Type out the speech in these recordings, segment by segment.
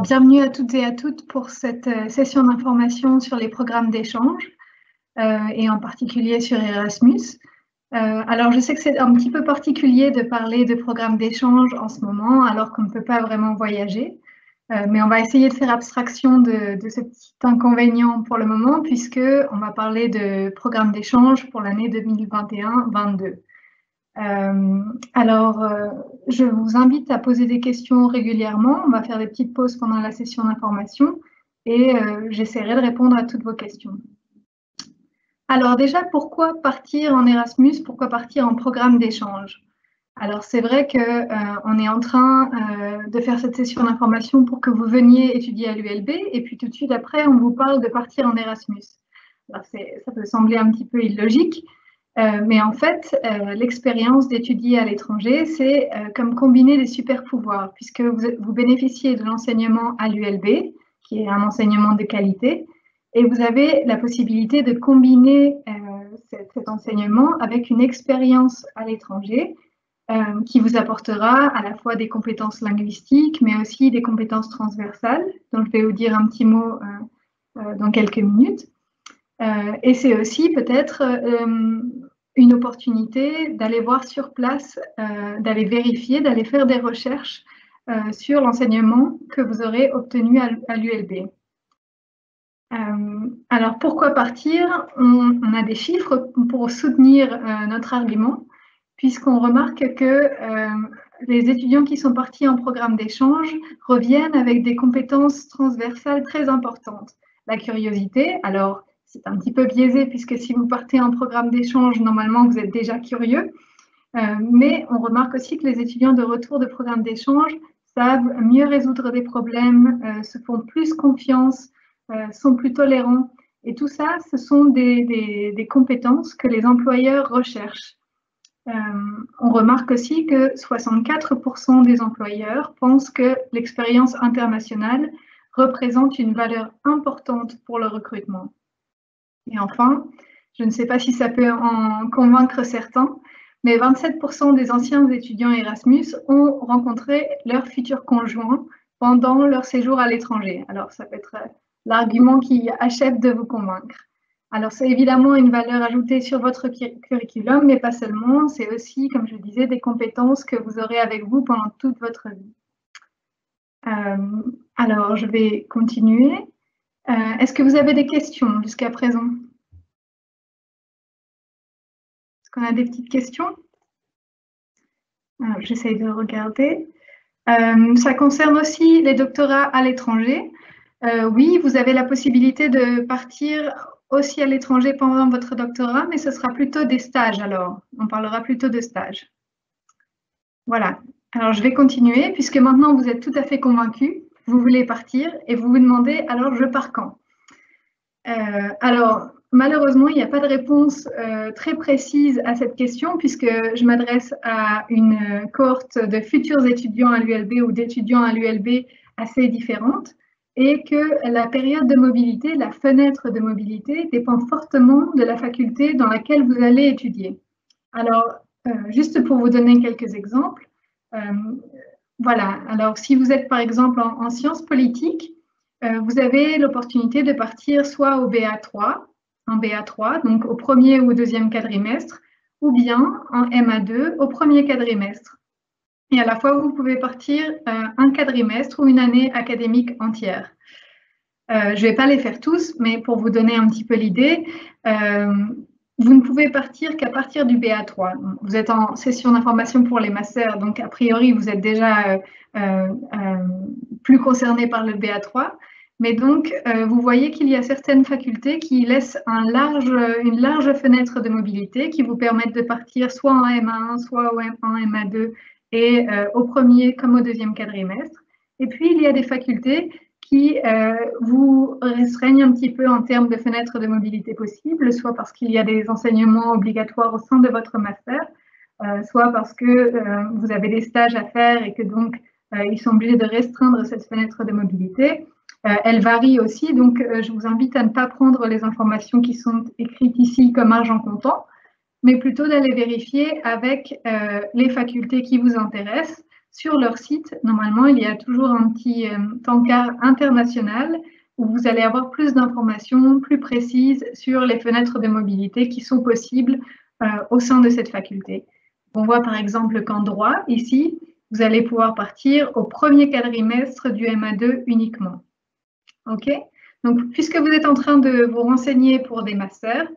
Bienvenue à toutes et à toutes pour cette session d'information sur les programmes d'échange et en particulier sur Erasmus. Alors je sais que c'est un petit peu particulier de parler de programmes d'échange en ce moment alors qu'on ne peut pas vraiment voyager, mais on va essayer de faire abstraction de ce petit inconvénient pour le moment puisqu'on va parler de programmes d'échange pour l'année 2021-22. Je vous invite à poser des questions régulièrement. On va faire des petites pauses pendant la session d'information et j'essaierai de répondre à toutes vos questions. Alors déjà, pourquoi partir en Erasmus? Pourquoi partir en programme d'échange? Alors c'est vrai qu'on est en train de faire cette session d'information pour que vous veniez étudier à l'ULB et puis tout de suite après, on vous parle de partir en Erasmus. Alors ça peut sembler un petit peu illogique, mais en fait, l'expérience d'étudier à l'étranger, c'est comme combiner des super pouvoirs, puisque vous bénéficiez de l'enseignement à l'ULB, qui est un enseignement de qualité, et vous avez la possibilité de combiner cet enseignement avec une expérience à l'étranger qui vous apportera à la fois des compétences linguistiques, mais aussi des compétences transversales, dont je vais vous dire un petit mot dans quelques minutes. Et c'est aussi peut-être une opportunité d'aller voir sur place, d'aller vérifier, d'aller faire des recherches sur l'enseignement que vous aurez obtenu à l'ULB. Alors pourquoi partir? On a des chiffres pour soutenir notre argument, puisqu'on remarque que les étudiants qui sont partis en programme d'échange reviennent avec des compétences transversales très importantes. La curiosité, alors c'est un petit peu biaisé puisque si vous partez en programme d'échange, normalement vous êtes déjà curieux, mais on remarque aussi que les étudiants de retour de programme d'échange savent mieux résoudre des problèmes, se font plus confiance, sont plus tolérants. Et tout ça, ce sont des compétences que les employeurs recherchent. On remarque aussi que 64% des employeurs pensent que l'expérience internationale représente une valeur importante pour le recrutement. Et enfin, je ne sais pas si ça peut en convaincre certains, mais 27% des anciens étudiants Erasmus ont rencontré leur futur conjoint pendant leur séjour à l'étranger. Alors, ça peut être l'argument qui achève de vous convaincre. Alors, c'est évidemment une valeur ajoutée sur votre curriculum, mais pas seulement. C'est aussi, comme je disais, des compétences que vous aurez avec vous pendant toute votre vie. Alors, je vais continuer. Est-ce que vous avez des questions jusqu'à présent? Est-ce qu'on a des petites questions? J'essaye de regarder. Ça concerne aussi les doctorats à l'étranger. Oui, vous avez la possibilité de partir aussi à l'étranger pendant votre doctorat, mais ce sera plutôt des stages alors. On parlera plutôt de stages. Voilà. Alors, je vais continuer puisque maintenant vous êtes tout à fait convaincus. Vous voulez partir et vous vous demandez alors je pars quand? Alors, malheureusement, il n'y a pas de réponse très précise à cette question puisque je m'adresse à une cohorte de futurs étudiants à l'ULB ou d'étudiants à l'ULB assez différentes et que la période de mobilité, la fenêtre de mobilité dépend fortement de la faculté dans laquelle vous allez étudier. Alors, juste pour vous donner quelques exemples, voilà. Alors, si vous êtes par exemple en sciences politiques, vous avez l'opportunité de partir soit au BA3, en BA3, donc au premier ou au deuxième quadrimestre, ou bien en MA2 au premier quadrimestre. Et à la fois, vous pouvez partir un quadrimestre ou une année académique entière. Je ne vais pas les faire tous, mais pour vous donner un petit peu l'idée, vous ne pouvez partir qu'à partir du BA3. Vous êtes en session d'information pour les masters, donc a priori, vous êtes déjà plus concerné par le BA3. Mais donc, vous voyez qu'il y a certaines facultés qui laissent une large fenêtre de mobilité qui vous permettent de partir soit en MA1, soit en MA2 et au premier comme au deuxième quadrimestre. Et puis, il y a des facultés qui vous restreignent un petit peu en termes de fenêtres de mobilité possibles, soit parce qu'il y a des enseignements obligatoires au sein de votre master, soit parce que vous avez des stages à faire et que donc ils sont obligés de restreindre cette fenêtre de mobilité. Elle varie aussi, donc je vous invite à ne pas prendre les informations qui sont écrites ici comme argent comptant, mais plutôt d'aller vérifier avec les facultés qui vous intéressent, sur leur site, normalement, il y a toujours un petit encart international où vous allez avoir plus d'informations plus précises sur les fenêtres de mobilité qui sont possibles au sein de cette faculté. On voit par exemple qu'en droit, ici, vous allez pouvoir partir au premier quadrimestre du MA2 uniquement. OK? Donc, puisque vous êtes en train de vous renseigner pour des masters,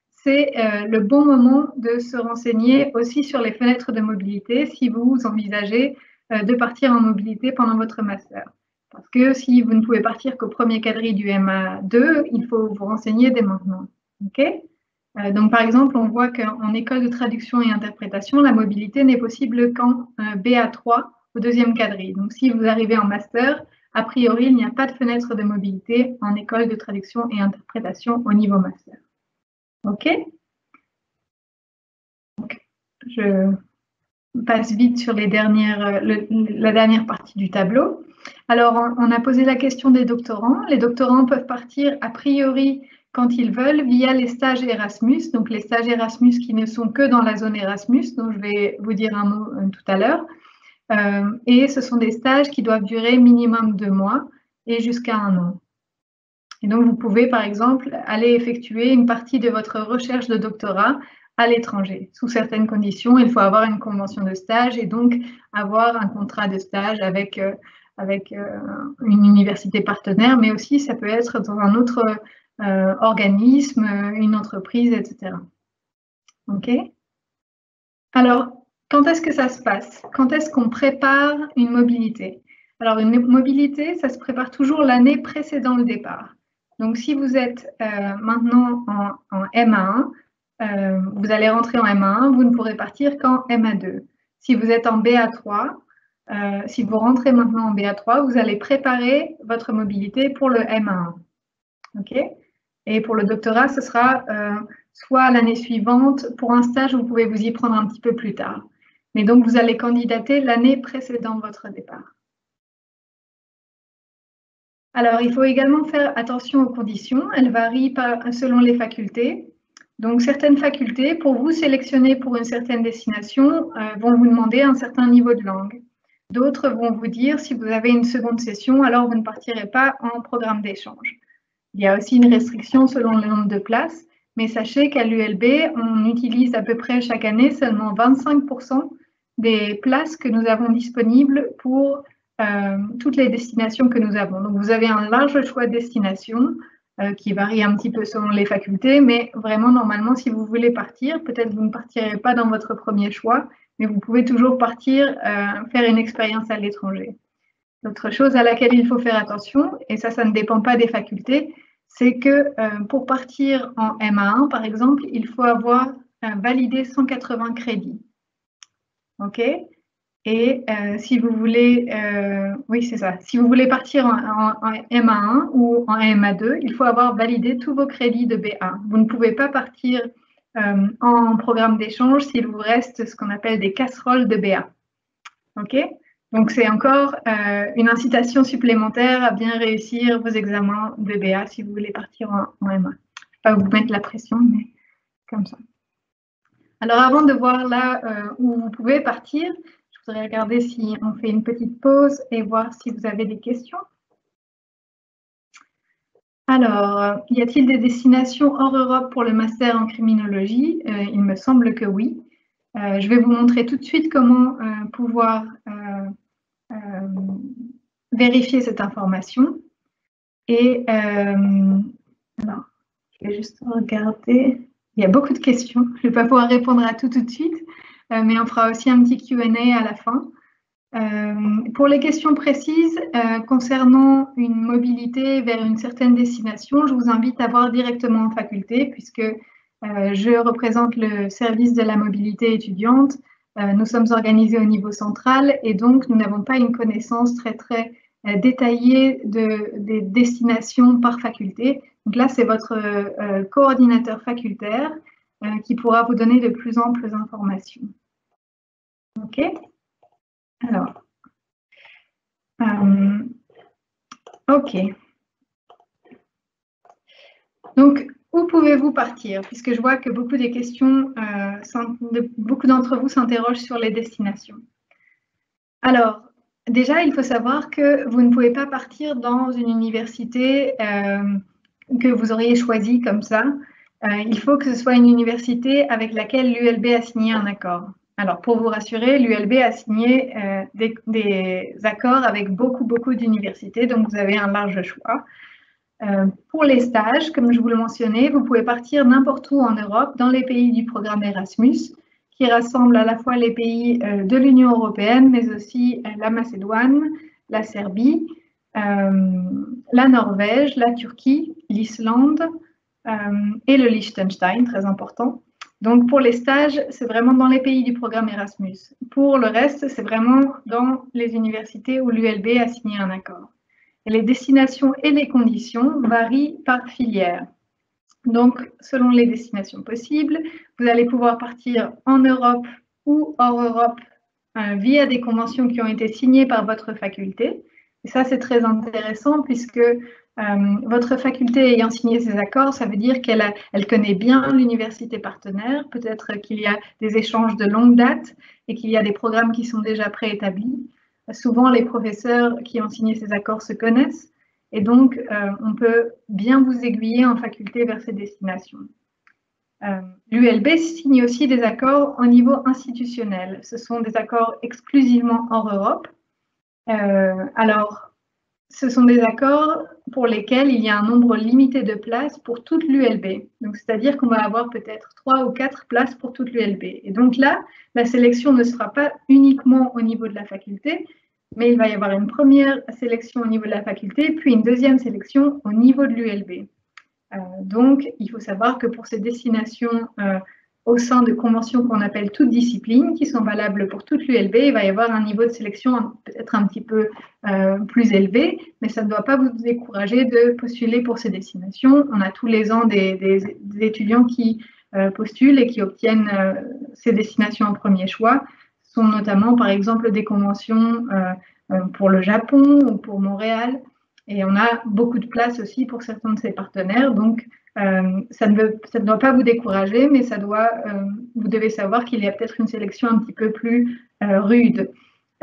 c'est le bon moment de se renseigner aussi sur les fenêtres de mobilité si vous envisagez de partir en mobilité pendant votre master. Parce que si vous ne pouvez partir qu'au premier quadri du MA2, il faut vous renseigner dès maintenant. Okay? Donc, par exemple, on voit qu'en école de traduction et interprétation, la mobilité n'est possible qu'en BA3 au deuxième quadri. Donc, si vous arrivez en master, a priori, il n'y a pas de fenêtre de mobilité en école de traduction et interprétation au niveau master. OK? Donc, je passe vite sur la dernière partie du tableau. Alors, on a posé la question des doctorants. Les doctorants peuvent partir a priori quand ils veulent via les stages Erasmus, donc les stages Erasmus qui ne sont que dans la zone Erasmus, dont je vais vous dire un mot tout à l'heure. Et ce sont des stages qui doivent durer minimum 2 mois et jusqu'à 1 an. Et donc, vous pouvez, par exemple, aller effectuer une partie de votre recherche de doctorat à l'étranger. Sous certaines conditions, il faut avoir une convention de stage et donc avoir un contrat de stage avec une université partenaire, mais aussi ça peut être dans un autre organisme, une entreprise, etc. OK? Alors, quand est-ce que ça se passe? Quand est-ce qu'on prépare une mobilité? Alors, une mobilité, ça se prépare toujours l'année précédant le départ. Donc, si vous êtes maintenant en MA1, vous allez rentrer en MA1, vous ne pourrez partir qu'en MA2. Si vous êtes en BA3, si vous rentrez maintenant en BA3, vous allez préparer votre mobilité pour le MA1. OK? Et pour le doctorat, ce sera soit l'année suivante. Pour un stage, vous pouvez vous y prendre un petit peu plus tard. Mais donc, vous allez candidater l'année précédant votre départ. Alors, il faut également faire attention aux conditions. Elles varient selon les facultés. Donc, certaines facultés, pour vous sélectionner pour une certaine destination, vont vous demander un certain niveau de langue. D'autres vont vous dire, si vous avez une seconde session, alors vous ne partirez pas en programme d'échange. Il y a aussi une restriction selon le nombre de places, mais sachez qu'à l'ULB, on utilise à peu près chaque année seulement 25% des places que nous avons disponibles pour toutes les destinations que nous avons. Donc, vous avez un large choix de destinations qui varie un petit peu selon les facultés, mais vraiment, normalement, si vous voulez partir, peut-être vous ne partirez pas dans votre premier choix, mais vous pouvez toujours partir faire une expérience à l'étranger. L'autre chose à laquelle il faut faire attention, et ça ne dépend pas des facultés, c'est que pour partir en MA1, par exemple, il faut avoir validé 180 crédits. OK? Et si vous voulez, oui, c'est ça. Si vous voulez partir en MA1 ou en MA2, il faut avoir validé tous vos crédits de B1. Vous ne pouvez pas partir en programme d'échange s'il vous reste ce qu'on appelle des casseroles de BA. OK? Donc, c'est encore une incitation supplémentaire à bien réussir vos examens de BA si vous voulez partir en MA. Je ne vais pas vous mettre la pression, mais comme ça. Alors, avant de voir là où vous pouvez partir, je voudrais regarder si on fait une petite pause et voir si vous avez des questions. Alors, y a-t-il des destinations hors Europe pour le master en criminologie? Il me semble que oui. Je vais vous montrer tout de suite comment pouvoir vérifier cette information. Et alors, je vais juste regarder. Il y a beaucoup de questions. Je ne vais pas pouvoir répondre à tout de suite, mais on fera aussi un petit Q&A à la fin. Pour les questions précises concernant une mobilité vers une certaine destination, je vous invite à voir directement en faculté puisque je représente le service de la mobilité étudiante. Nous sommes organisés au niveau central et donc nous n'avons pas une connaissance très détaillée des destinations par faculté. Donc là, c'est votre coordinateur facultaire qui pourra vous donner de plus amples informations. OK? Alors, OK. Donc, où pouvez-vous partir? Puisque je vois que beaucoup des questions, beaucoup d'entre vous s'interrogent sur les destinations. Alors, déjà, il faut savoir que vous ne pouvez pas partir dans une université que vous auriez choisie comme ça. Il faut que ce soit une université avec laquelle l'ULB a signé un accord. Alors, pour vous rassurer, l'ULB a signé des accords avec beaucoup d'universités, donc vous avez un large choix. Pour les stages, comme je vous le mentionnais, vous pouvez partir n'importe où en Europe, dans les pays du programme Erasmus, qui rassemble à la fois les pays de l'Union européenne, mais aussi la Macédoine, la Serbie, la Norvège, la Turquie, l'Islande et le Liechtenstein, très important. Donc pour les stages, c'est vraiment dans les pays du programme Erasmus. Pour le reste, c'est vraiment dans les universités où l'ULB a signé un accord. Et les destinations et les conditions varient par filière. Donc, selon les destinations possibles, vous allez pouvoir partir en Europe ou hors Europe via des conventions qui ont été signées par votre faculté. Et ça, c'est très intéressant puisque votre faculté ayant signé ces accords, ça veut dire qu'elle connaît bien l'université partenaire, peut-être qu'il y a des échanges de longue date et qu'il y a des programmes qui sont déjà préétablis. Souvent, les professeurs qui ont signé ces accords se connaissent et donc on peut bien vous aiguiller en faculté vers ces destinations. L'ULB signe aussi des accords au niveau institutionnel. Ce sont des accords exclusivement hors Europe. Alors, ce sont des accords pour lesquels il y a un nombre limité de places pour toute l'ULB. Donc, c'est-à-dire qu'on va avoir peut-être 3 ou 4 places pour toute l'ULB. Et donc là, la sélection ne sera pas uniquement au niveau de la faculté, mais il va y avoir une première sélection au niveau de la faculté, puis une deuxième sélection au niveau de l'ULB. Donc, il faut savoir que pour ces destinations au sein de conventions qu'on appelle toutes disciplines, qui sont valables pour toute l'ULB, il va y avoir un niveau de sélection peut-être un petit peu plus élevé, mais ça ne doit pas vous décourager de postuler pour ces destinations. On a tous les ans des étudiants qui postulent et qui obtiennent ces destinations en premier choix. Ce sont notamment, par exemple, des conventions pour le Japon ou pour Montréal. Et on a beaucoup de place aussi pour certains de ces partenaires. Donc, ça ne doit pas vous décourager, mais vous devez savoir qu'il y a peut-être une sélection un petit peu plus rude.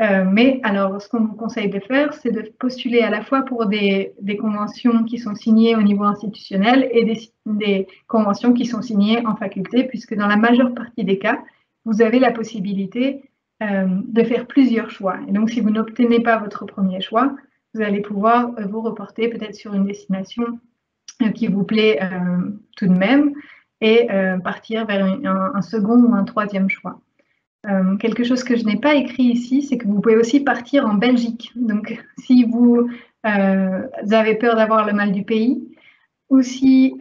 Mais alors, ce qu'on vous conseille de faire, c'est de postuler à la fois pour des conventions qui sont signées au niveau institutionnel et des conventions qui sont signées en faculté, puisque dans la majeure partie des cas, vous avez la possibilité de faire plusieurs choix. Et donc, si vous n'obtenez pas votre premier choix, vous allez pouvoir vous reporter peut-être sur une destination qui vous plaît tout de même et partir vers un second ou un troisième choix. Quelque chose que je n'ai pas écrit ici, c'est que vous pouvez aussi partir en Belgique. Donc, si vous avez peur d'avoir le mal du pays, ou si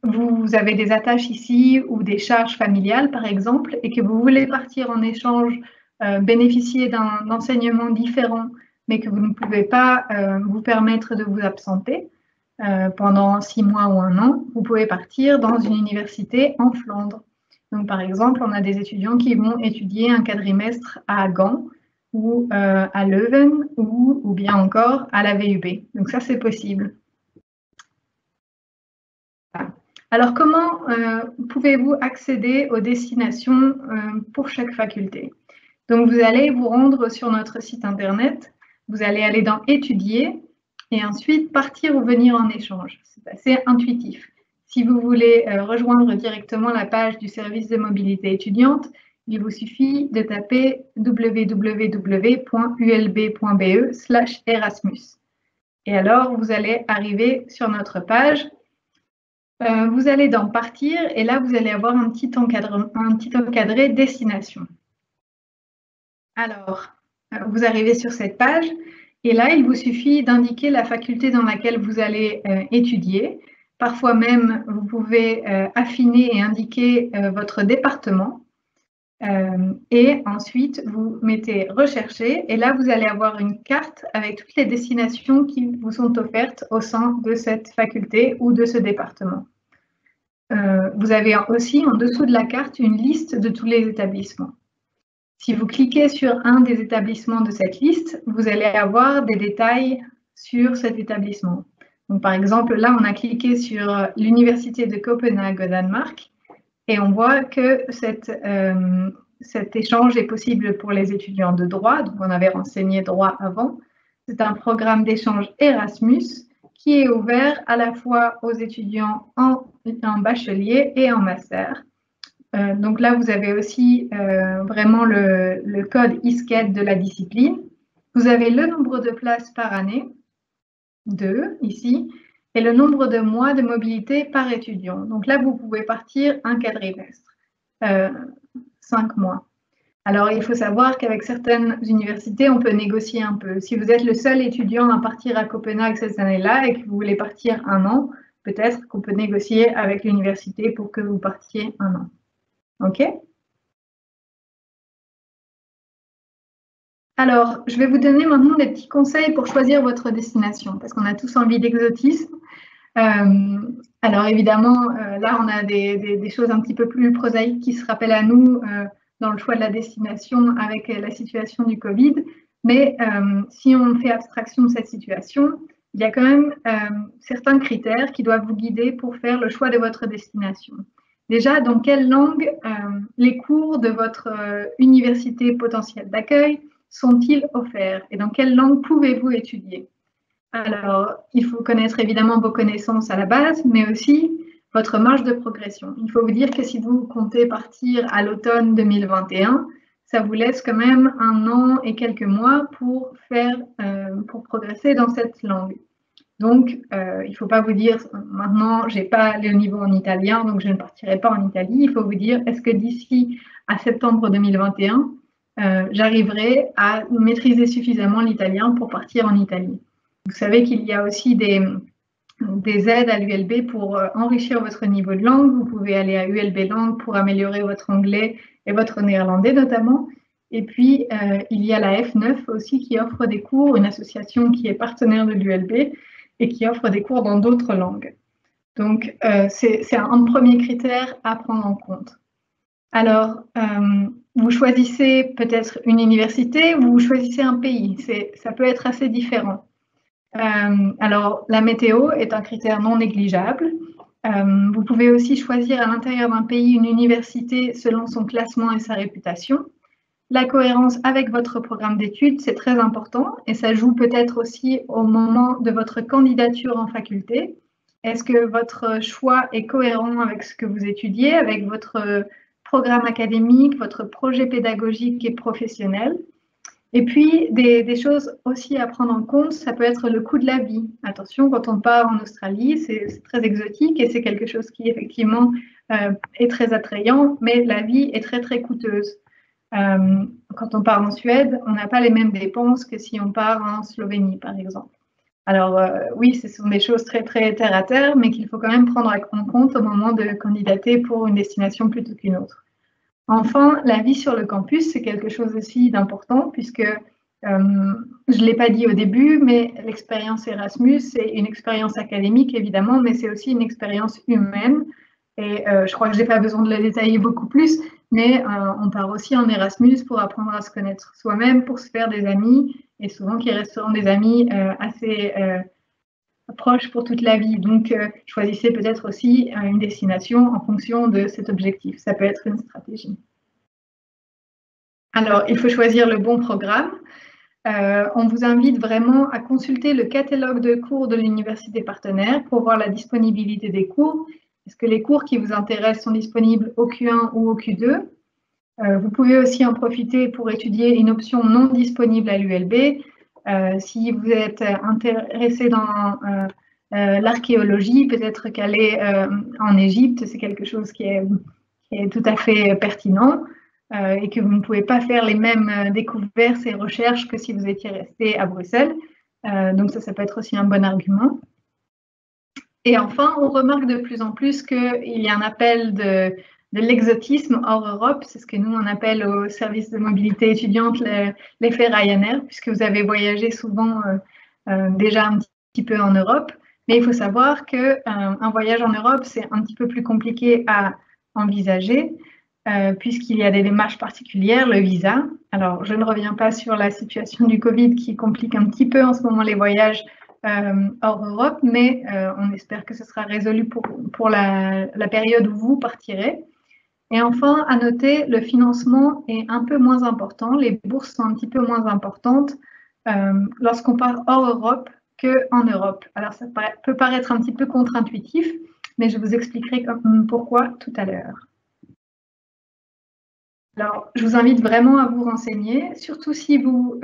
vous avez des attaches ici ou des charges familiales, par exemple, et que vous voulez partir en échange, bénéficier d'un enseignement différent, mais que vous ne pouvez pas vous permettre de vous absenter pendant 6 mois ou 1 an, vous pouvez partir dans une université en Flandre. Donc, par exemple, on a des étudiants qui vont étudier un quadrimestre à Gand ou à Leuven ou bien encore à la VUB. Donc, ça, c'est possible. Alors, comment pouvez-vous accéder aux destinations pour chaque faculté? Donc, vous allez vous rendre sur notre site internet. Vous allez aller dans « Étudier » et ensuite « Partir ou venir en échange ». C'est assez intuitif. Si vous voulez rejoindre directement la page du service de mobilité étudiante, il vous suffit de taper www.ulb.be/Erasmus. Et alors, vous allez arriver sur notre page. Vous allez dans « Partir » et là, vous allez avoir un petit encadré « Destination ». Alors, vous arrivez sur cette page et là, il vous suffit d'indiquer la faculté dans laquelle vous allez étudier. Parfois même, vous pouvez affiner et indiquer votre département. Et ensuite, vous mettez « Rechercher » et là, vous allez avoir une carte avec toutes les destinations qui vous sont offertes au sein de cette faculté ou de ce département. Vous avez aussi en dessous de la carte une liste de tous les établissements. Si vous cliquez sur un des établissements de cette liste, vous allez avoir des détails sur cet établissement. Donc, par exemple, là, on a cliqué sur l'Université de Copenhague au Danemark et on voit que cette cet échange est possible pour les étudiants de droit, donc on avait renseigné droit avant. C'est un programme d'échange Erasmus qui est ouvert à la fois aux étudiants en bachelier et en master. Donc là, vous avez aussi vraiment le code ISCED de la discipline. Vous avez le nombre de places par année, 2 ici, et le nombre de mois de mobilité par étudiant. Donc là, vous pouvez partir un quadrimestre, 5 mois. Alors, il faut savoir qu'avec certaines universités, on peut négocier un peu. Si vous êtes le seul étudiant à partir à Copenhague cette année-là et que vous voulez partir 1 an, peut-être qu'on peut négocier avec l'université pour que vous partiez 1 an. OK? Alors, je vais vous donner maintenant des petits conseils pour choisir votre destination, parce qu'on a tous envie d'exotisme. Alors évidemment, là, on a des choses un petit peu plus prosaïques qui se rappellent à nous dans le choix de la destination avec la situation du Covid. Mais si on fait abstraction de cette situation, il y a quand même certains critères qui doivent vous guider pour faire le choix de votre destination. Déjà, dans quelle langue les cours de votre université potentielle d'accueil sont-ils offerts et dans quelle langue pouvez-vous étudier? Alors, il faut connaître évidemment vos connaissances à la base, mais aussi votre marge de progression. Il faut vous dire que si vous comptez partir à l'automne 2021, ça vous laisse quand même 1 an et quelques mois pour progresser dans cette langue. Donc, il ne faut pas vous dire maintenant, je n'ai pas le niveau en italien, donc je ne partirai pas en Italie. Il faut vous dire, est-ce que d'ici à septembre 2021, j'arriverai à maîtriser suffisamment l'italien pour partir en Italie? Vous savez qu'il y a aussi des aides à l'ULB pour enrichir votre niveau de langue. Vous pouvez aller à ULB Langue pour améliorer votre anglais et votre néerlandais notamment. Et puis, il y a la F9 aussi qui offre des cours, une association qui est partenaire de l'ULB et qui offre des cours dans d'autres langues. Donc, c'est un premier critère à prendre en compte. Alors, vous choisissez peut-être une université ou vous choisissez un pays. Ça peut être assez différent. Alors, la météo est un critère non négligeable. Vous pouvez aussi choisir à l'intérieur d'un pays une université selon son classement et sa réputation. La cohérence avec votre programme d'études, c'est très important et ça joue peut-être aussi au moment de votre candidature en faculté. Est-ce que votre choix est cohérent avec ce que vous étudiez, avec votre programme académique, votre projet pédagogique et professionnel? Et puis, des choses aussi à prendre en compte, ça peut être le coût de la vie. Attention, quand on part en Australie, c'est très exotique et c'est quelque chose qui, effectivement, est très attrayant, mais la vie est très, très coûteuse. Quand on part en Suède, on n'a pas les mêmes dépenses que si on part en Slovénie, par exemple. Alors, oui, ce sont des choses très, très terre à terre, mais qu'il faut quand même prendre en compte au moment de candidater pour une destination plutôt qu'une autre. Enfin, la vie sur le campus, c'est quelque chose aussi d'important puisque, je ne l'ai pas dit au début, mais l'expérience Erasmus, c'est une expérience académique évidemment, mais c'est aussi une expérience humaine. Et je crois que je n'ai pas besoin de le détailler beaucoup plus, mais on part aussi en Erasmus pour apprendre à se connaître soi-même, pour se faire des amis, et souvent qui resteront des amis assez proches pour toute la vie. Donc, choisissez peut-être aussi une destination en fonction de cet objectif. Ça peut être une stratégie. Alors, il faut choisir le bon programme. On vous invite vraiment à consulter le catalogue de cours de l'université partenaire pour voir la disponibilité des cours. Est-ce que les cours qui vous intéressent sont disponibles au Q1 ou au Q2? Vous pouvez aussi en profiter pour étudier une option non disponible à l'ULB. Si vous êtes intéressé dans l'archéologie, peut-être qu'aller en Égypte, c'est quelque chose qui est tout à fait pertinent et que vous ne pouvez pas faire les mêmes découvertes et recherches que si vous étiez resté à Bruxelles. Donc ça peut être aussi un bon argument. Et enfin, on remarque de plus en plus qu'il y a un appel de l'exotisme hors Europe. C'est ce que nous, on appelle au service de mobilité étudiante l'effet Ryanair, puisque vous avez voyagé souvent déjà un petit peu en Europe. Mais il faut savoir qu'un voyage en Europe, c'est un petit peu plus compliqué à envisager, puisqu'il y a des démarches particulières, le visa. Alors, je ne reviens pas sur la situation du Covid qui complique un petit peu en ce moment les voyages hors Europe, mais on espère que ce sera résolu pour la période où vous partirez. Et enfin, à noter, le financement est un peu moins important. Les bourses sont un petit peu moins importantes lorsqu'on part hors Europe qu'en Europe. Alors, ça peut paraître un petit peu contre-intuitif, mais je vous expliquerai pourquoi tout à l'heure. Alors, je vous invite vraiment à vous renseigner, surtout si vous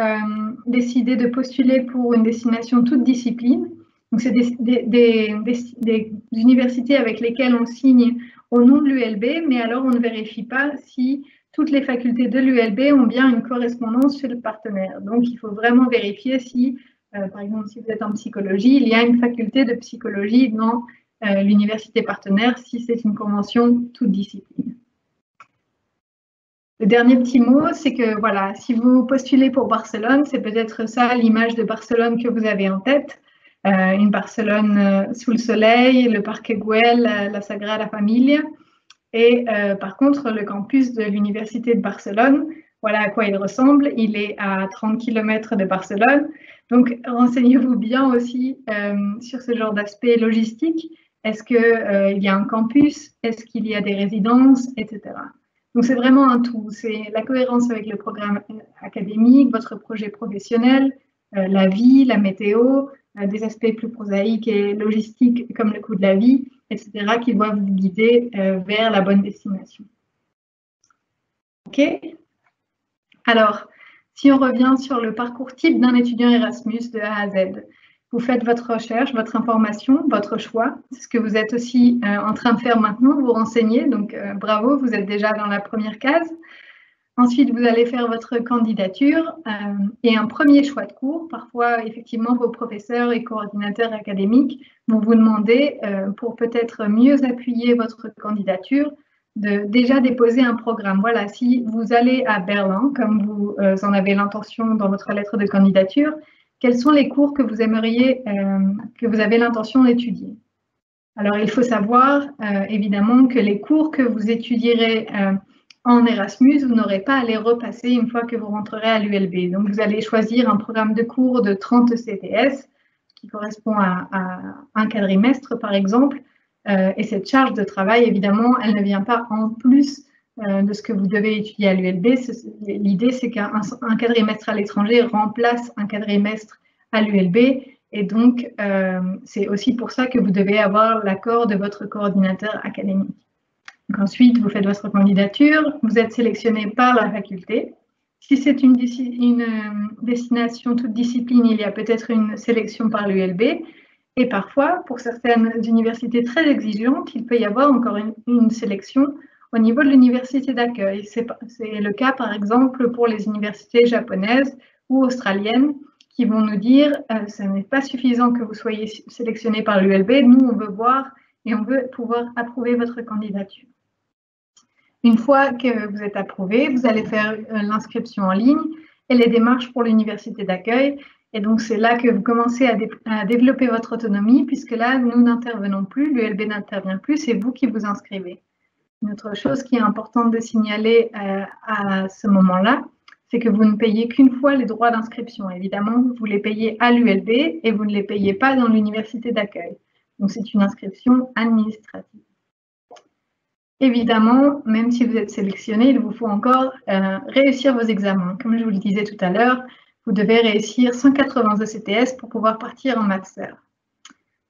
décidez de postuler pour une destination toute discipline. Donc, c'est des universités avec lesquelles on signe au nom de l'ULB, mais alors on ne vérifie pas si toutes les facultés de l'ULB ont bien une correspondance chez le partenaire. Donc, il faut vraiment vérifier si, par exemple, si vous êtes en psychologie, il y a une faculté de psychologie dans l'université partenaire si c'est une convention toute discipline. Le dernier petit mot, c'est que voilà, si vous postulez pour Barcelone, c'est peut-être ça l'image de Barcelone que vous avez en tête. Une Barcelone sous le soleil, le Parc Güell, la Sagrada Familia. Et par contre, le campus de l'Université de Barcelone, voilà à quoi il ressemble. Il est à 30 km de Barcelone. Donc, renseignez-vous bien aussi sur ce genre d'aspect logistique. Est-ce qu'il y a un campus? Est-ce qu'il y a des résidences, etc. Donc, c'est vraiment un tout. C'est la cohérence avec le programme académique, votre projet professionnel, la vie, la météo, des aspects plus prosaïques et logistiques comme le coût de la vie, etc., qui doivent vous guider vers la bonne destination. OK? Alors, si on revient sur le parcours type d'un étudiant Erasmus de A à Z, vous faites votre recherche, votre information, votre choix. C'est ce que vous êtes aussi en train de faire maintenant, vous renseignez. Donc, bravo, vous êtes déjà dans la première case. Ensuite, vous allez faire votre candidature et un premier choix de cours. Parfois, effectivement, vos professeurs et coordinateurs académiques vont vous demander, pour peut-être mieux appuyer votre candidature, de déjà déposer un programme. Voilà, si vous allez à Berlin, comme vous en avez l'intention dans votre lettre de candidature, quels sont les cours que vous aimeriez, que vous avez l'intention d'étudier? Alors, il faut savoir, évidemment, que les cours que vous étudierez en Erasmus, vous n'aurez pas à les repasser une fois que vous rentrerez à l'ULB. Donc, vous allez choisir un programme de cours de 30 CTS, qui correspond à un quadrimestre, par exemple. Et cette charge de travail, évidemment, elle ne vient pas en plus de ce que vous devez étudier à l'ULB. L'idée, c'est qu'un quadrimestre à l'étranger remplace un quadrimestre à l'ULB. Et donc, c'est aussi pour ça que vous devez avoir l'accord de votre coordinateur académique. Donc ensuite, vous faites votre candidature, vous êtes sélectionné par la faculté. Si c'est une destination toute discipline, il y a peut-être une sélection par l'ULB. Et parfois, pour certaines universités très exigeantes, il peut y avoir encore une sélection au niveau de l'université d'accueil. C'est le cas, par exemple, pour les universités japonaises ou australiennes qui vont nous dire ce n'est pas suffisant que vous soyez sélectionné par l'ULB, nous, on veut voir et on veut pouvoir approuver votre candidature. Une fois que vous êtes approuvé, vous allez faire l'inscription en ligne et les démarches pour l'université d'accueil. Et donc, c'est là que vous commencez à développer votre autonomie, puisque là, nous n'intervenons plus, l'ULB n'intervient plus, c'est vous qui vous inscrivez. Une autre chose qui est importante de signaler à ce moment-là, c'est que vous ne payez qu'une fois les droits d'inscription. Évidemment, vous les payez à l'ULB et vous ne les payez pas dans l'université d'accueil. Donc, c'est une inscription administrative. Évidemment, même si vous êtes sélectionné, il vous faut encore réussir vos examens. Comme je vous le disais tout à l'heure, vous devez réussir 180 ECTS pour pouvoir partir en master.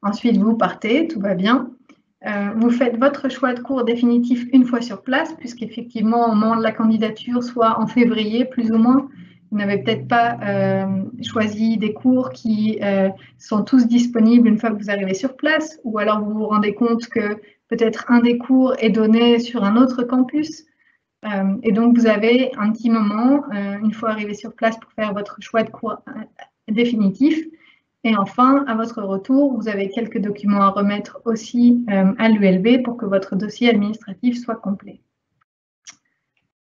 Ensuite, vous partez, tout va bien. Vous faites votre choix de cours définitif une fois sur place, puisqu'effectivement, au moment de la candidature, soit en février, plus ou moins, vous n'avez peut-être pas choisi des cours qui sont tous disponibles une fois que vous arrivez sur place, ou alors vous vous rendez compte que peut-être un des cours est donné sur un autre campus. Et donc, vous avez un petit moment, une fois arrivé sur place, pour faire votre choix de cours définitif. Et enfin, à votre retour, vous avez quelques documents à remettre aussi à l'ULB pour que votre dossier administratif soit complet.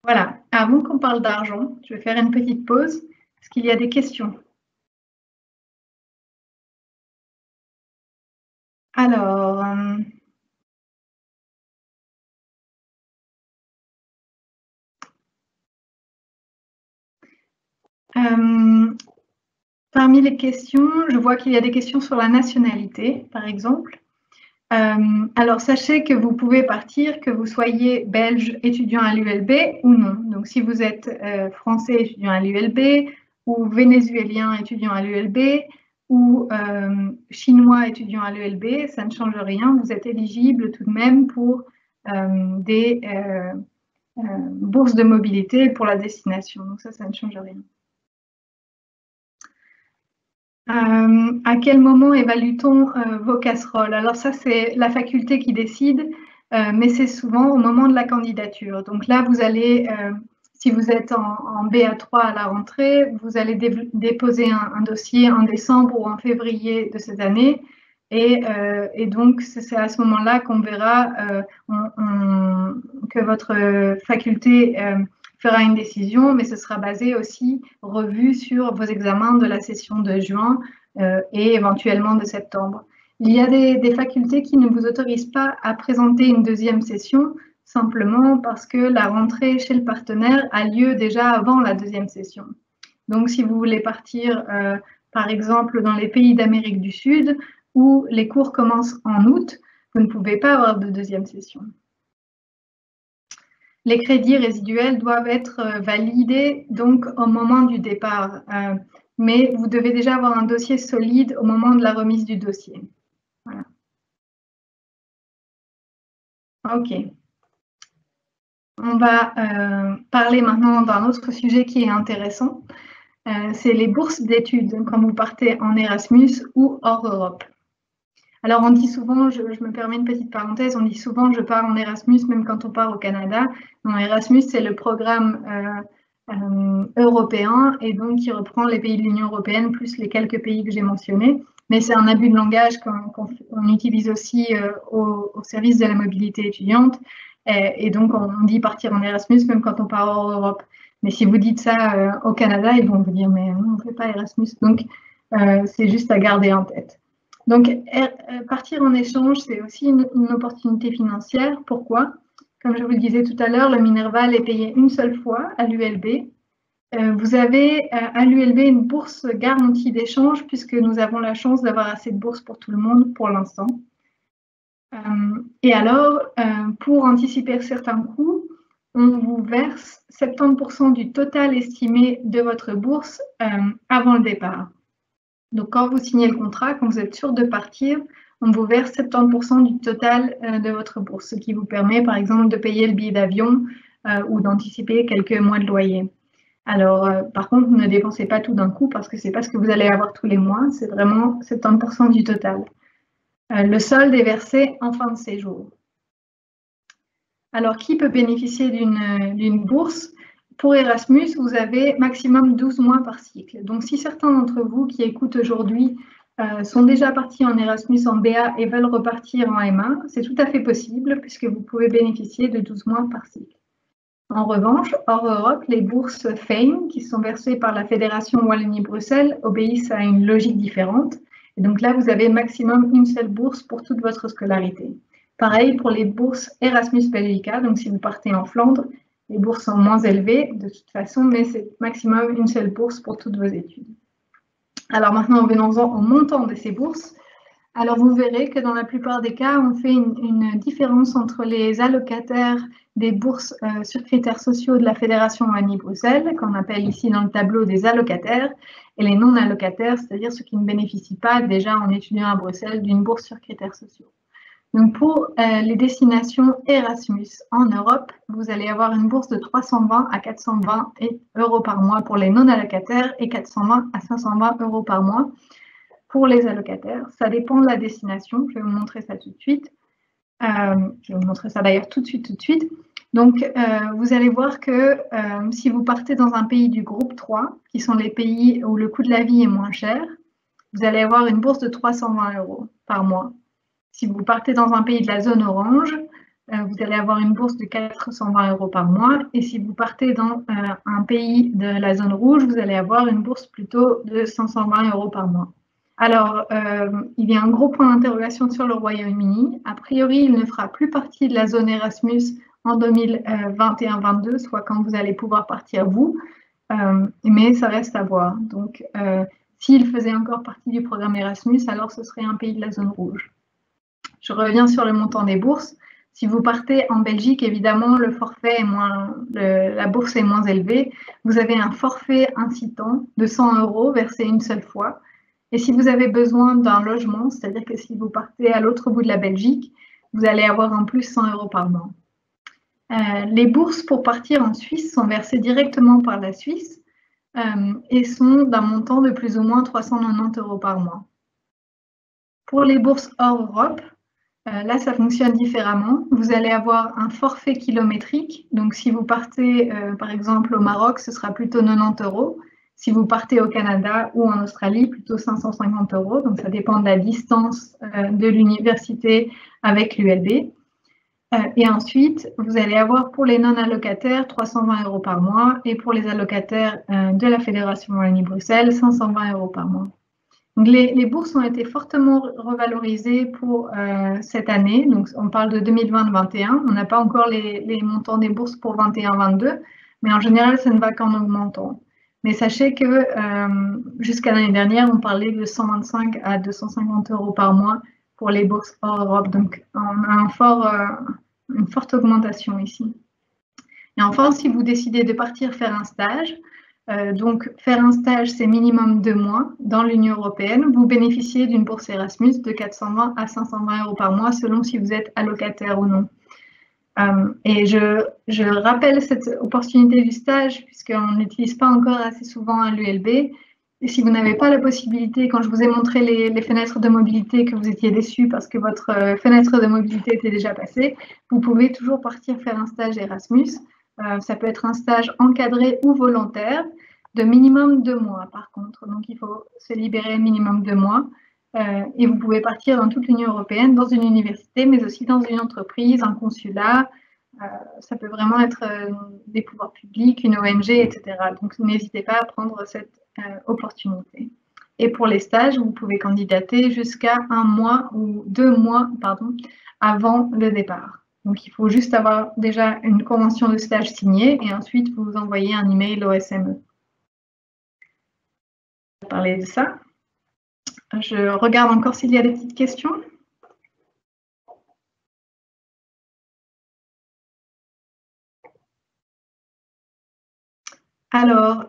Voilà, avant qu'on parle d'argent, je vais faire une petite pause. Est-ce qu'il y a des questions? Alors, parmi les questions, je vois qu'il y a des questions sur la nationalité, par exemple. Alors, sachez que vous pouvez partir, que vous soyez belge étudiant à l'ULB ou non. Donc, si vous êtes français étudiant à l'ULB ou vénézuélien étudiant à l'ULB ou chinois étudiant à l'ULB, ça ne change rien. Vous êtes éligible tout de même pour des bourses de mobilité pour la destination. Donc, ça ne change rien. À quel moment évalue-t-on vos casseroles? Alors ça, c'est la faculté qui décide, mais c'est souvent au moment de la candidature. Donc là, vous allez, si vous êtes en BA3 à la rentrée, vous allez déposer un dossier en décembre ou en février de cette année. Et donc, c'est à ce moment-là qu'on verra que votre faculté fera une décision, mais ce sera basé aussi, revu sur vos examens de la session de juin et éventuellement de septembre. Il y a des facultés qui ne vous autorisent pas à présenter une deuxième session, simplement parce que la rentrée chez le partenaire a lieu déjà avant la deuxième session. Donc, si vous voulez partir, par exemple, dans les pays d'Amérique du Sud, où les cours commencent en août, vous ne pouvez pas avoir de deuxième session. Les crédits résiduels doivent être validés donc au moment du départ, mais vous devez déjà avoir un dossier solide au moment de la remise du dossier. Voilà. Ok. On va parler maintenant d'un autre sujet qui est intéressant. C'est les bourses d'études quand vous partez en Erasmus ou hors Europe. Alors, on dit souvent, je me permets une petite parenthèse, on dit souvent je pars en Erasmus même quand on part au Canada. Non, Erasmus, c'est le programme européen et donc qui reprend les pays de l'Union européenne plus les quelques pays que j'ai mentionnés. Mais c'est un abus de langage qu'on utilise aussi au service de la mobilité étudiante. Et donc, on dit partir en Erasmus même quand on part hors Europe. Mais si vous dites ça au Canada, ils vont vous dire mais on ne fait pas Erasmus. Donc, c'est juste à garder en tête. Donc, partir en échange, c'est aussi une opportunité financière. Pourquoi? Comme je vous le disais tout à l'heure, le Minerval est payé une seule fois à l'ULB. Vous avez à l'ULB une bourse garantie d'échange puisque nous avons la chance d'avoir assez de bourses pour tout le monde pour l'instant. Et alors, pour anticiper certains coûts, on vous verse 70% du total estimé de votre bourse avant le départ. Donc, quand vous signez le contrat, quand vous êtes sûr de partir, on vous verse 70% du total de votre bourse, ce qui vous permet, par exemple, de payer le billet d'avion ou d'anticiper quelques mois de loyer. Alors, par contre, ne dépensez pas tout d'un coup parce que ce n'est pas ce que vous allez avoir tous les mois, c'est vraiment 70% du total. Le solde est versé en fin de séjour. Alors, qui peut bénéficier d'une bourse? Pour Erasmus, vous avez maximum 12 mois par cycle. Donc, si certains d'entre vous qui écoutent aujourd'hui sont déjà partis en Erasmus en BA et veulent repartir en M1, c'est tout à fait possible puisque vous pouvez bénéficier de 12 mois par cycle. En revanche, hors Europe, les bourses FAME, qui sont versées par la Fédération Wallonie-Bruxelles, obéissent à une logique différente. Et donc là, vous avez maximum une seule bourse pour toute votre scolarité. Pareil pour les bourses Erasmus Belgica, donc si vous partez en Flandre, les bourses sont moins élevées de toute façon, mais c'est maximum une seule bourse pour toutes vos études. Alors maintenant, venons-en au montant de ces bourses. Alors vous verrez que dans la plupart des cas, on fait une différence entre les allocataires des bourses sur critères sociaux de la Fédération Wallonie-Bruxelles, qu'on appelle ici dans le tableau des allocataires, et les non-allocataires, c'est-à-dire ceux qui ne bénéficient pas déjà en étudiant à Bruxelles d'une bourse sur critères sociaux. Donc pour les destinations Erasmus en Europe, vous allez avoir une bourse de 320 à 420 euros par mois pour les non-allocataires et 420 à 520 euros par mois pour les allocataires. Ça dépend de la destination. Je vais vous montrer ça tout de suite. Je vais vous montrer ça d'ailleurs tout de suite. Donc, vous allez voir que si vous partez dans un pays du groupe 3, qui sont les pays où le coût de la vie est moins cher, vous allez avoir une bourse de 320 euros par mois. Si vous partez dans un pays de la zone orange, vous allez avoir une bourse de 420 euros par mois. Et si vous partez dans un pays de la zone rouge, vous allez avoir une bourse plutôt de 520 euros par mois. Alors, il y a un gros point d'interrogation sur le Royaume-Uni. A priori, il ne fera plus partie de la zone Erasmus en 2021-22, soit quand vous allez pouvoir partir vous, mais ça reste à voir. Donc, s'il faisait encore partie du programme Erasmus, alors ce serait un pays de la zone rouge. Je reviens sur le montant des bourses. Si vous partez en Belgique, évidemment, le forfait est la bourse est moins élevée. Vous avez un forfait incitant de 100 € versé une seule fois. Et si vous avez besoin d'un logement, c'est-à-dire que si vous partez à l'autre bout de la Belgique, vous allez avoir en plus 100 € par mois. Les bourses pour partir en Suisse sont versées directement par la Suisse et sont d'un montant de plus ou moins 390 € par mois. Pour les bourses hors Europe, là, ça fonctionne différemment. Vous allez avoir un forfait kilométrique. Donc, si vous partez, par exemple, au Maroc, ce sera plutôt 90 €. Si vous partez au Canada ou en Australie, plutôt 550 €. Donc, ça dépend de la distance de l'université avec l'ULB. Et ensuite, vous allez avoir pour les non-allocataires 320 € par mois et pour les allocataires de la Fédération Wallonie-Bruxelles, 520 € par mois. Donc les bourses ont été fortement revalorisées pour cette année. Donc, on parle de 2020-21. On n'a pas encore les montants des bourses pour 21-22, mais en général, ça ne va qu'en augmentant. Mais sachez que jusqu'à l'année dernière, on parlait de 125 à 250 € par mois pour les bourses hors Europe. Donc, on a une forte augmentation ici. Et enfin, si vous décidez de partir faire un stage, donc faire un stage, c'est minimum 2 mois dans l'Union européenne, vous bénéficiez d'une bourse Erasmus de 420 à 520 € par mois, selon si vous êtes allocataire ou non. Et je rappelle cette opportunité du stage, puisqu'on n'utilise pas encore assez souvent à l'ULB. Et si vous n'avez pas la possibilité, quand je vous ai montré les fenêtres de mobilité, que vous étiez déçus parce que votre fenêtre de mobilité était déjà passée, vous pouvez toujours partir faire un stage Erasmus. Ça peut être un stage encadré ou volontaire de minimum 2 mois, par contre. Donc, il faut se libérer minimum 2 mois. Et vous pouvez partir dans toute l'Union européenne, dans une université, mais aussi dans une entreprise, un consulat. Ça peut vraiment être des pouvoirs publics, une ONG, etc. Donc, n'hésitez pas à prendre cette opportunité. Et pour les stages, vous pouvez candidater jusqu'à 1 mois ou 2 mois, avant le départ. Donc, il faut juste avoir déjà une convention de stage signée et ensuite vous envoyez un email au SME. On va parler de ça. Je regarde encore s'il y a des petites questions. Alors,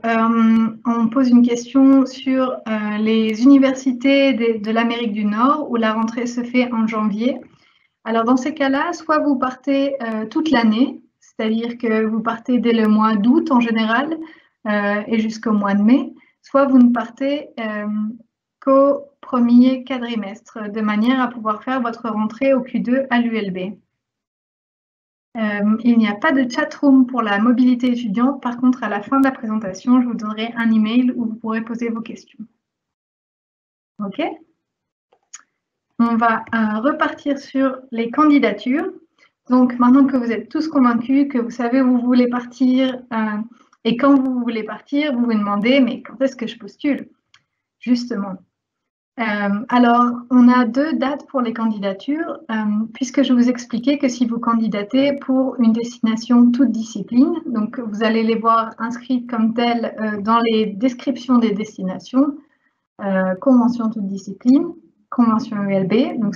on pose une question sur les universités de l'Amérique du Nord où la rentrée se fait en janvier. Alors, dans ces cas-là, soit vous partez toute l'année, c'est-à-dire que vous partez dès le mois d'août en général et jusqu'au mois de mai, soit vous ne partez qu'au premier quadrimestre, de manière à pouvoir faire votre rentrée au Q2 à l'ULB. Il n'y a pas de chatroom pour la mobilité étudiante. Par contre, à la fin de la présentation, je vous donnerai un email où vous pourrez poser vos questions. OK? On va repartir sur les candidatures. Donc, maintenant que vous êtes tous convaincus, que vous savez où vous voulez partir et quand vous voulez partir, vous vous demandez, mais quand est-ce que je postule? Justement. Alors, on a 2 dates pour les candidatures, puisque je vous expliquais que si vous candidatez pour une destination toute discipline, donc vous allez les voir inscrites comme telles dans les descriptions des destinations, convention toute discipline, convention ULB. Donc,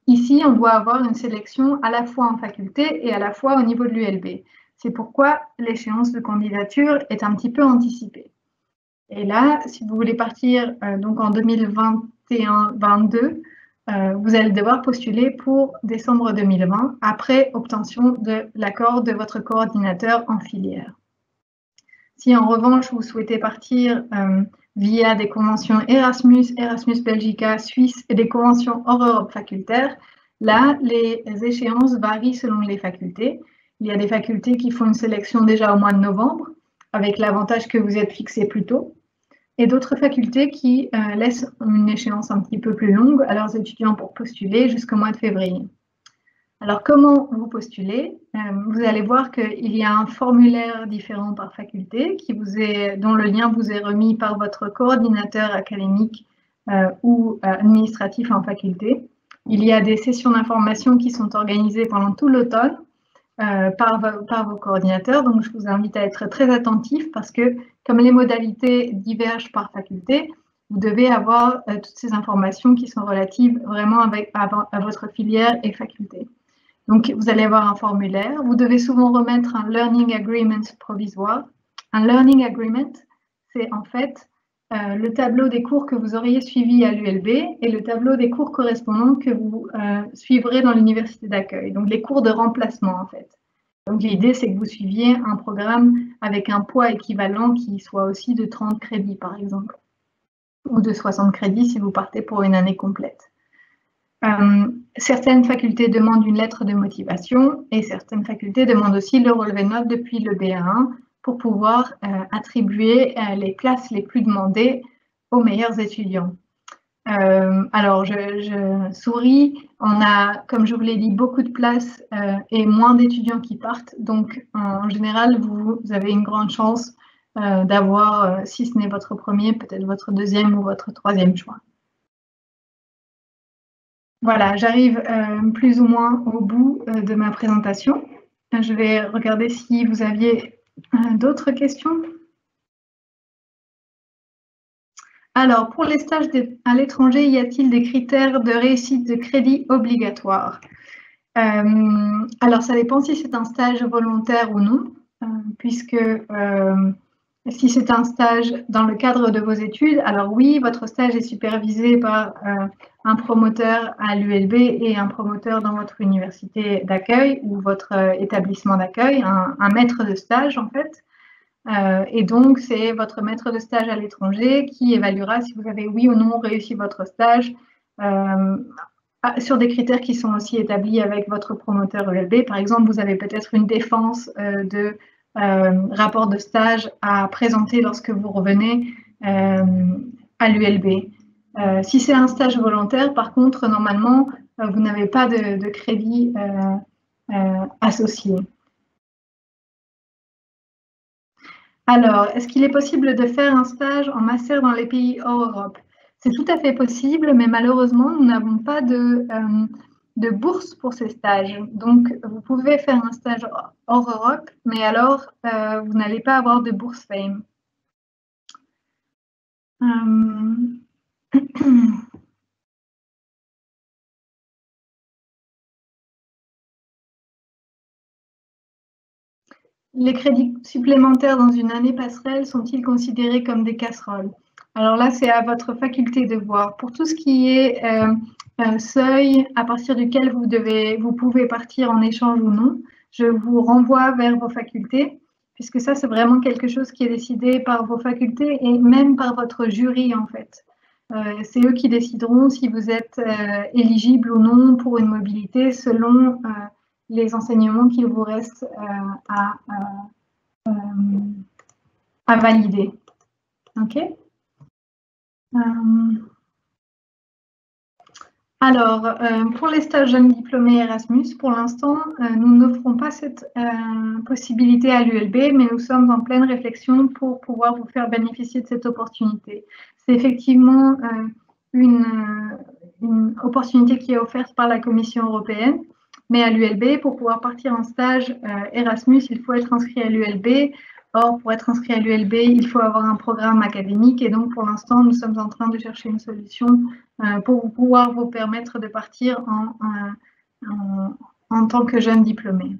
ici, on doit avoir une sélection à la fois en faculté et à la fois au niveau de l'ULB. C'est pourquoi l'échéance de candidature est un petit peu anticipée. Et là, si vous voulez partir donc en 2021-22, vous allez devoir postuler pour décembre 2020 après obtention de l'accord de votre coordinateur en filière. Si en revanche, vous souhaitez partir via des conventions Erasmus, Erasmus Belgica, Suisse et des conventions hors Europe facultaires, là, les échéances varient selon les facultés. Il y a des facultés qui font une sélection déjà au mois de novembre, avec l'avantage que vous êtes fixé plus tôt, et d'autres facultés qui laissent une échéance un petit peu plus longue à leurs étudiants pour postuler jusqu'au mois de février. Alors, comment vous postulez? Vous allez voir qu'il y a un formulaire différent par faculté dont le lien vous est remis par votre coordinateur académique ou administratif en faculté. Il y a des sessions d'information qui sont organisées pendant tout l'automne par vos coordinateurs. Donc, je vous invite à être très attentif parce que comme les modalités divergent par faculté, vous devez avoir toutes ces informations qui sont relatives vraiment à votre filière et faculté. Donc, vous allez avoir un formulaire. Vous devez souvent remettre un Learning Agreement provisoire. Un Learning Agreement, c'est en fait le tableau des cours que vous auriez suivis à l'ULB et le tableau des cours correspondants que vous suivrez dans l'université d'accueil. Donc, les cours de remplacement, en fait. Donc, l'idée, c'est que vous suiviez un programme avec un poids équivalent qui soit aussi de 30 crédits, par exemple, ou de 60 crédits si vous partez pour une année complète. Certaines facultés demandent une lettre de motivation et certaines facultés demandent aussi le relevé de notes depuis le B1 pour pouvoir attribuer les places les plus demandées aux meilleurs étudiants. Alors, je souris. On a, comme je vous l'ai dit, beaucoup de places et moins d'étudiants qui partent. Donc, en général, vous avez une grande chance d'avoir, si ce n'est votre premier, peut-être votre deuxième ou votre troisième choix. Voilà, j'arrive plus ou moins au bout de ma présentation. Je vais regarder si vous aviez d'autres questions. Alors, pour les stages à l'étranger, y a-t-il des critères de réussite de crédit obligatoires? Alors, ça dépend si c'est un stage volontaire ou non, puisque si c'est un stage dans le cadre de vos études, alors oui, votre stage est supervisé par un promoteur à l'ULB et un promoteur dans votre université d'accueil ou votre établissement d'accueil, un maître de stage en fait. Et donc, c'est votre maître de stage à l'étranger qui évaluera si vous avez oui ou non réussi votre stage sur des critères qui sont aussi établis avec votre promoteur ULB. Par exemple, vous avez peut-être une défense de rapport de stage à présenter lorsque vous revenez à l'ULB. Si c'est un stage volontaire, par contre, normalement, vous n'avez pas de crédit associé. Alors, est-ce qu'il est possible de faire un stage en master dans les pays hors Europe? C'est tout à fait possible, mais malheureusement, nous n'avons pas de bourse pour ces stages. Donc, vous pouvez faire un stage hors Europe, mais alors, vous n'allez pas avoir de bourse FAME. Les crédits supplémentaires dans une année passerelle sont-ils considérés comme des casseroles? Alors là, c'est à votre faculté de voir. Pour tout ce qui est seuil à partir duquel vous pouvez partir en échange ou non, je vous renvoie vers vos facultés, puisque ça, c'est vraiment quelque chose qui est décidé par vos facultés et même par votre jury, en fait. C'est eux qui décideront si vous êtes éligible ou non pour une mobilité selon les enseignements qu'il vous reste à valider. OK? Alors, pour les stages jeunes diplômés Erasmus, pour l'instant, nous n'offrons pas cette possibilité à l'ULB, mais nous sommes en pleine réflexion pour pouvoir vous faire bénéficier de cette opportunité. C'est effectivement une opportunité qui est offerte par la Commission européenne, mais à l'ULB, pour pouvoir partir en stage Erasmus, il faut être inscrit à l'ULB. Or, pour être inscrit à l'ULB, il faut avoir un programme académique et donc pour l'instant, nous sommes en train de chercher une solution pour pouvoir vous permettre de partir en tant que jeune diplômé.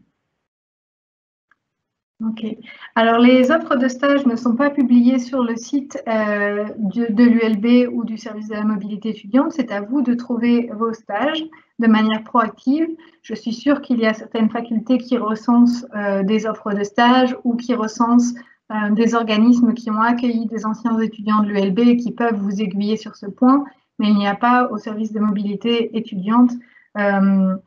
Ok. Alors, les offres de stage ne sont pas publiées sur le site de l'ULB ou du service de la mobilité étudiante. C'est à vous de trouver vos stages de manière proactive. Je suis sûre qu'il y a certaines facultés qui recensent des offres de stage ou qui recensent des organismes qui ont accueilli des anciens étudiants de l'ULB et qui peuvent vous aiguiller sur ce point, mais il n'y a pas au service de mobilité étudiante une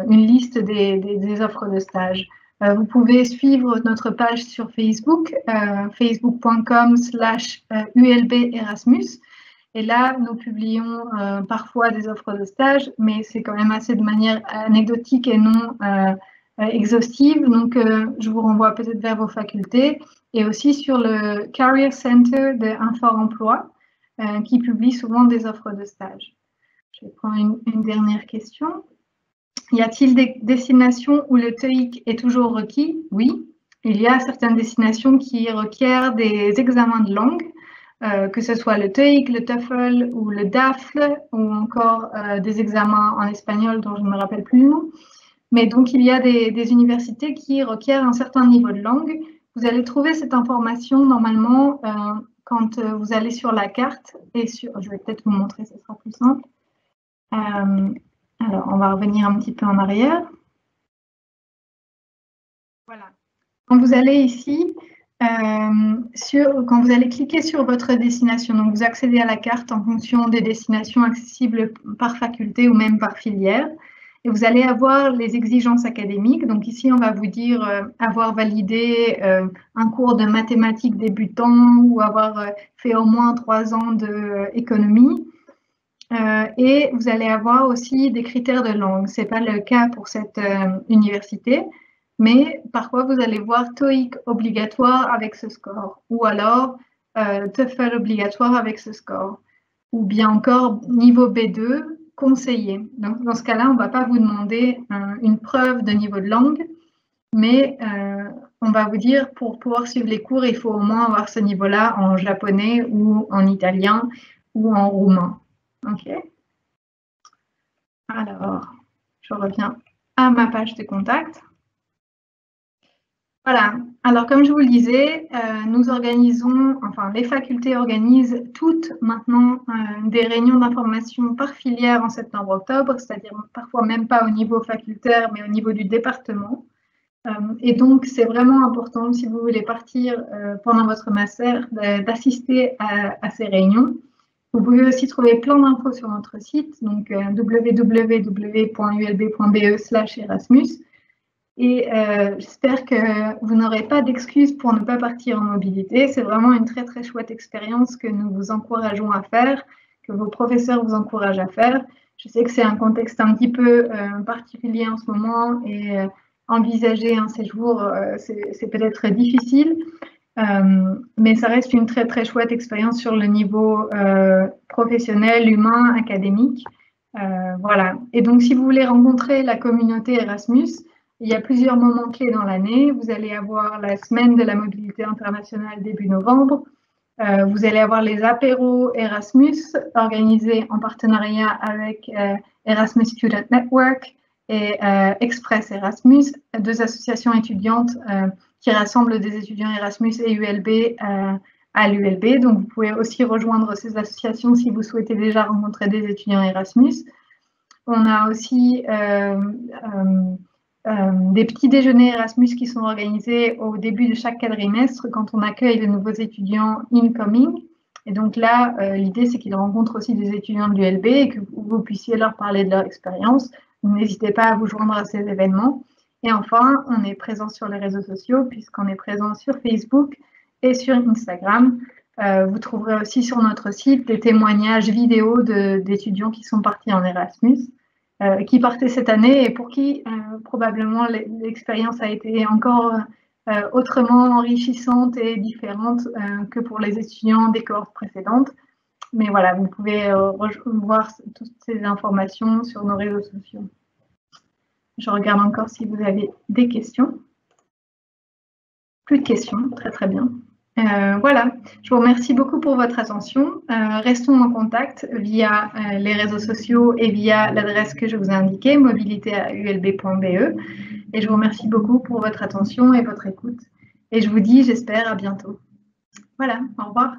liste des offres de stage. Vous pouvez suivre notre page sur Facebook, facebook.com/ULB Erasmus. Et là, nous publions parfois des offres de stage, mais c'est quand même assez de manière anecdotique et non exhaustive. Donc, je vous renvoie peut-être vers vos facultés et aussi sur le Career Center de Infor Emploi, qui publie souvent des offres de stage. Je vais prendre une dernière question. Y a-t-il des destinations où le TOEIC est toujours requis? Oui, il y a certaines destinations qui requièrent des examens de langue. que ce soit le TOEIC, le TOEFL ou le DAFL, ou encore des examens en espagnol dont je ne me rappelle plus le nom. Mais donc, il y a des universités qui requièrent un certain niveau de langue. Vous allez trouver cette information normalement quand vous allez sur la carte. Et je vais peut-être vous montrer, ce sera plus simple. Alors, on va revenir un petit peu en arrière. Voilà. Quand vous allez ici, quand vous allez cliquer sur votre destination, donc vous accédez à la carte en fonction des destinations accessibles par faculté ou même par filière. Et vous allez avoir les exigences académiques. Donc ici, on va vous dire avoir validé un cours de mathématiques débutant ou avoir fait au moins 3 ans d'économie. Et vous allez avoir aussi des critères de langue. Ce n'est pas le cas pour cette université, mais parfois vous allez voir TOEIC obligatoire avec ce score, ou alors TOEFL obligatoire avec ce score, ou bien encore niveau B2 conseillé. Donc dans ce cas-là, on ne va pas vous demander une preuve de niveau de langue, mais on va vous dire pour pouvoir suivre les cours, il faut au moins avoir ce niveau-là en japonais ou en italien ou en roumain. Ok. Alors, je reviens à ma page de contact. Voilà. Alors, comme je vous le disais, nous organisons, enfin, les facultés organisent toutes maintenant des réunions d'information par filière en septembre-octobre, c'est-à-dire parfois même pas au niveau facultaire, mais au niveau du département. Et donc, c'est vraiment important, si vous voulez partir pendant votre master, d'assister à ces réunions. Vous pouvez aussi trouver plein d'infos sur notre site, donc www.ulb.be/Erasmus. Et j'espère que vous n'aurez pas d'excuses pour ne pas partir en mobilité. C'est vraiment une très, très chouette expérience que nous vous encourageons à faire, que vos professeurs vous encouragent à faire. Je sais que c'est un contexte un petit peu particulier en ce moment et envisager un séjour, c'est peut-être difficile. Mais ça reste une très très chouette expérience sur le niveau professionnel, humain, académique. Voilà. Et donc, si vous voulez rencontrer la communauté Erasmus, il y a plusieurs moments clés dans l'année. Vous allez avoir la semaine de la mobilité internationale début novembre. Vous allez avoir les apéros Erasmus organisés en partenariat avec Erasmus Student Network et Express Erasmus, deux associations étudiantes qui rassemblent des étudiants Erasmus et ULB à l'ULB. Donc, vous pouvez aussi rejoindre ces associations si vous souhaitez déjà rencontrer des étudiants Erasmus. On a aussi des petits déjeuners Erasmus qui sont organisés au début de chaque quadrimestre quand on accueille de nouveaux étudiants incoming. Et donc là, l'idée, c'est qu'ils rencontrent aussi des étudiants de l'ULB et que vous puissiez leur parler de leur expérience. N'hésitez pas à vous joindre à ces événements. Et enfin, on est présent sur les réseaux sociaux puisqu'on est présent sur Facebook et sur Instagram. Vous trouverez aussi sur notre site des témoignages vidéo d'étudiants qui sont partis en Erasmus, qui partaient cette année et pour qui probablement l'expérience a été encore autrement enrichissante et différente que pour les étudiants des cohortes précédentes. Mais voilà, vous pouvez voir toutes ces informations sur nos réseaux sociaux. Je regarde encore si vous avez des questions. Plus de questions, très très bien. Voilà, je vous remercie beaucoup pour votre attention. Restons en contact via les réseaux sociaux et via l'adresse que je vous ai indiquée, mobilité@ulb.be. Et je vous remercie beaucoup pour votre attention et votre écoute. Et je vous dis, j'espère, à bientôt. Voilà, au revoir.